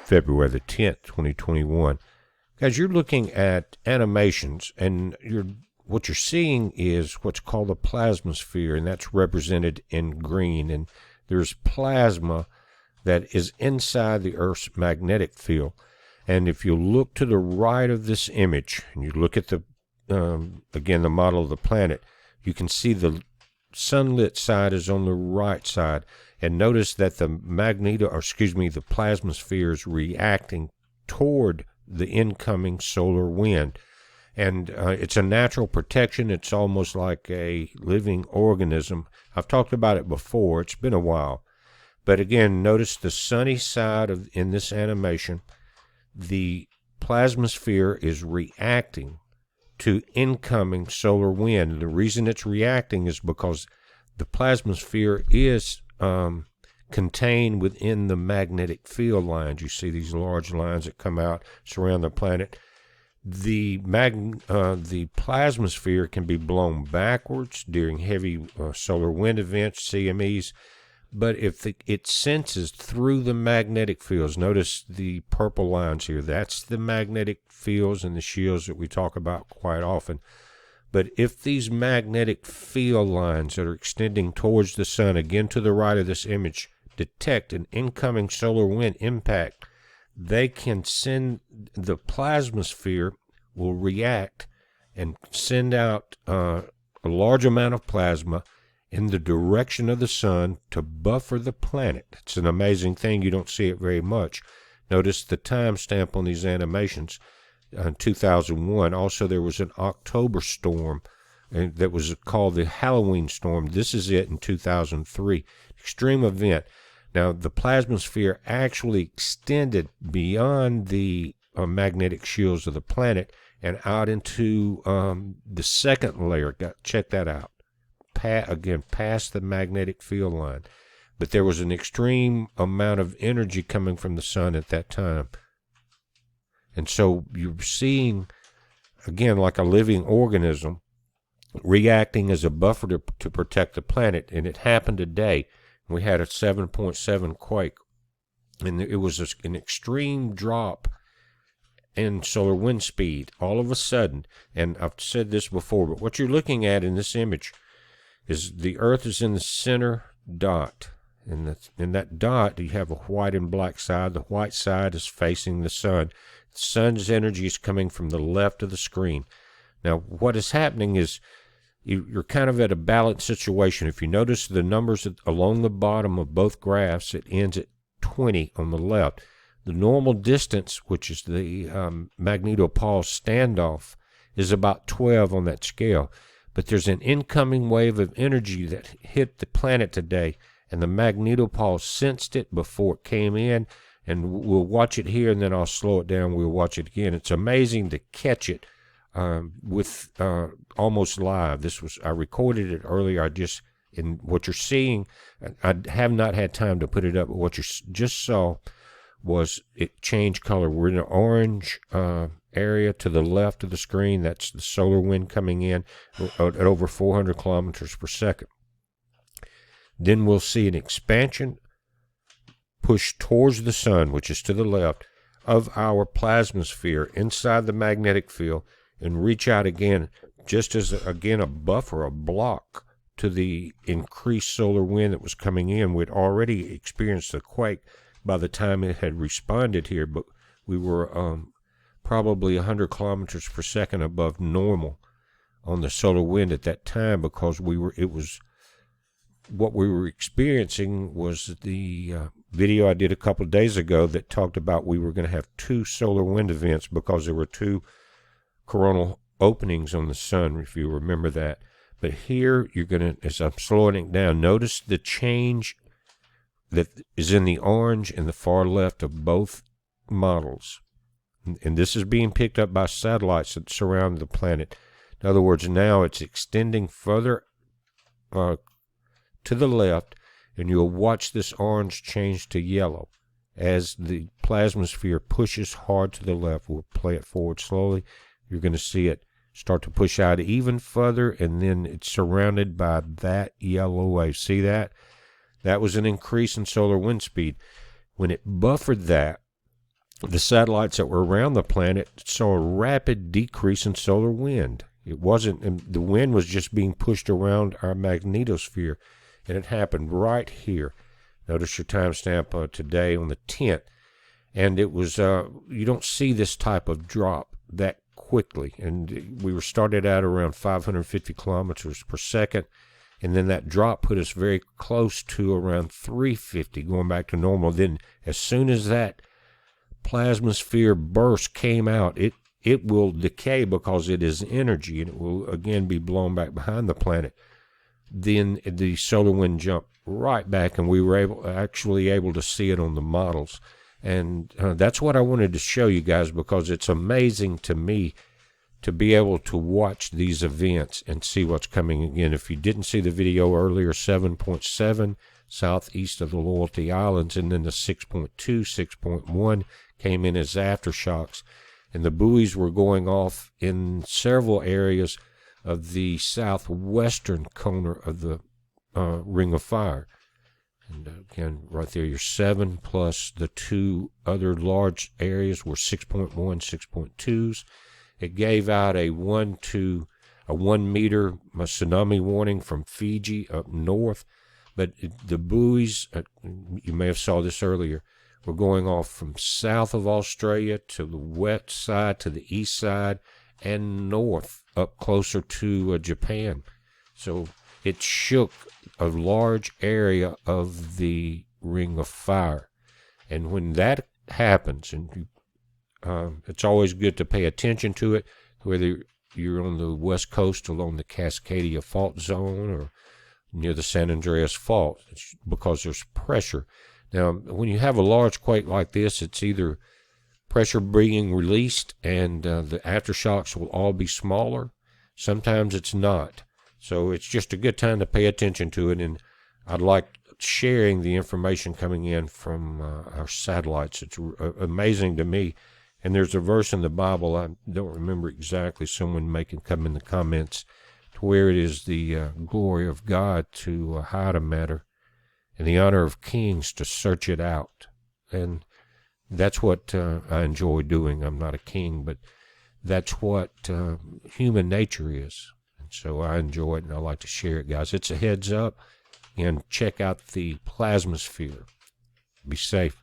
February the 10th, 2021. Guys, you're looking at animations, and what you're seeing is what's called a plasmasphere, and that's represented in green. And there's plasma that is inside the Earth's magnetic field. And if you look to the right of this image, and you look at the again, the model of the planet, you can see the sunlit side is on the right side. And notice that the the plasmasphere is reacting toward the incoming solar wind. And it's a natural protection. It's almost like a living organism. I've talked about it before. It's been a while. But again, notice the sunny side in this animation. The plasmasphere is reacting to incoming solar wind. The reason it's reacting is because the plasmasphere is contained within the magnetic field lines. You see these large lines that come out, surround the planet. The plasmasphere can be blown backwards during heavy solar wind events, CMEs, but if it senses through the magnetic fields, notice the purple lines here, that's the magnetic fields and the shields that we talk about quite often. But if these magnetic field lines that are extending towards the sun, again to the right of this image, detect an incoming solar wind impact, they can send, the plasmasphere will react and send out a large amount of plasma in the direction of the sun to buffer the planet. It's an amazing thing. You don't see it very much. Notice the timestamp on these animations. 2001. Also, there was an October storm that was called the Halloween storm. This is it in 2003. Extreme event. Now, the plasmasphere actually extended beyond the magnetic shields of the planet and out into the second layer. Check that out. Again, past the magnetic field line. But there was an extreme amount of energy coming from the sun at that time. And so you're seeing, again, like a living organism reacting as a buffer to protect the planet. And it happened today. We had a 7.7 quake. And it was an extreme drop in solar wind speed all of a sudden. And I've said this before, but what you're looking at in this image is the Earth is in the center dot. In that dot, you have a white and black side. The white side is facing the sun. The sun's energy is coming from the left of the screen. Now, what is happening is you're kind of at a balanced situation. If you notice the numbers along the bottom of both graphs, it ends at 20 on the left. The normal distance, which is the magnetopause standoff, is about 12 on that scale. But there's an incoming wave of energy that hit the planet today, and the magnetopause sensed it before it came in, and we'll watch it here, and then I'll slow it down. We'll watch it again. It's amazing to catch it with almost live. I recorded it earlier. In what you're seeing, I have not had time to put it up, but what you just saw was it changed color. We're in an orange area to the left of the screen. That's the solar wind coming in at over 400 kilometers per second. Then we'll see an expansion push towards the sun, which is to the left, of our plasmasphere inside the magnetic field, and reach out again, just as, again, a buffer, a block to the increased solar wind that was coming in. We'd already experienced a quake by the time it had responded here, but we were probably 100 kilometers per second above normal on the solar wind at that time, because what we were experiencing was the video I did a couple of days ago that talked about we were going to have 2 solar wind events because there were 2 coronal openings on the sun, if you remember that. But here you're going to, as I'm slowing it down, notice the change that is in the orange and the far left of both models. And this is being picked up by satellites that surround the planet. In other words, now it's extending further to the left, and you'll watch this orange change to yellow as the plasmasphere pushes hard to the left. We'll play it forward slowly. You're going to see it start to push out even further, and then it's surrounded by that yellow wave. See that? That was an increase in solar wind speed. When it buffered that, the satellites that were around the planet saw a rapid decrease in solar wind. It wasn't, the wind was just being pushed around our magnetosphere, and it happened right here. Notice your timestamp today on the 10th. And it was, you don't see this type of drop that quickly. And we were started out around 550 kilometers per second. And then that drop put us very close to around 350, going back to normal. Then as soon as that plasmasphere burst came out, it will decay because it is energy, and it will again be blown back behind the planet. Then the solar wind jumped right back, and we were actually able to see it on the models. And that's what I wanted to show you guys, because it's amazing to me to be able to watch these events and see what's coming again. If you didn't see the video earlier, 7.7 southeast of the Loyalty Islands, and then the 6.2, 6.1 came in as aftershocks. And the buoys were going off in several areas of the southwestern corner of the Ring of Fire. And again, right there, your 7 plus the 2 other large areas were 6.1, 6.2s. It gave out a 1 meter tsunami warning from Fiji up north. But the buoys, you may have saw this earlier, were going off from south of Australia to the west side, to the east side, and north up closer to Japan. So it shook a large area of the Ring of Fire. And when that happens, and it's always good to pay attention to it, whether you're on the west coast along the Cascadia Fault Zone or near the San Andreas Fault, it's because there's pressure. Now, when you have a large quake like this, it's either pressure being released and the aftershocks will all be smaller. Sometimes it's not. So it's just a good time to pay attention to it, and I'd like sharing the information coming in from our satellites. It's amazing to me. And there's a verse in the Bible, I don't remember exactly, someone can come in the comments, to where it is the glory of God to hide a matter, and the honor of kings to search it out. And that's what I enjoy doing. I'm not a king, but that's what human nature is. And so I enjoy it, and I like to share it, guys. It's a heads up, and check out the Plasmasphere. Be safe.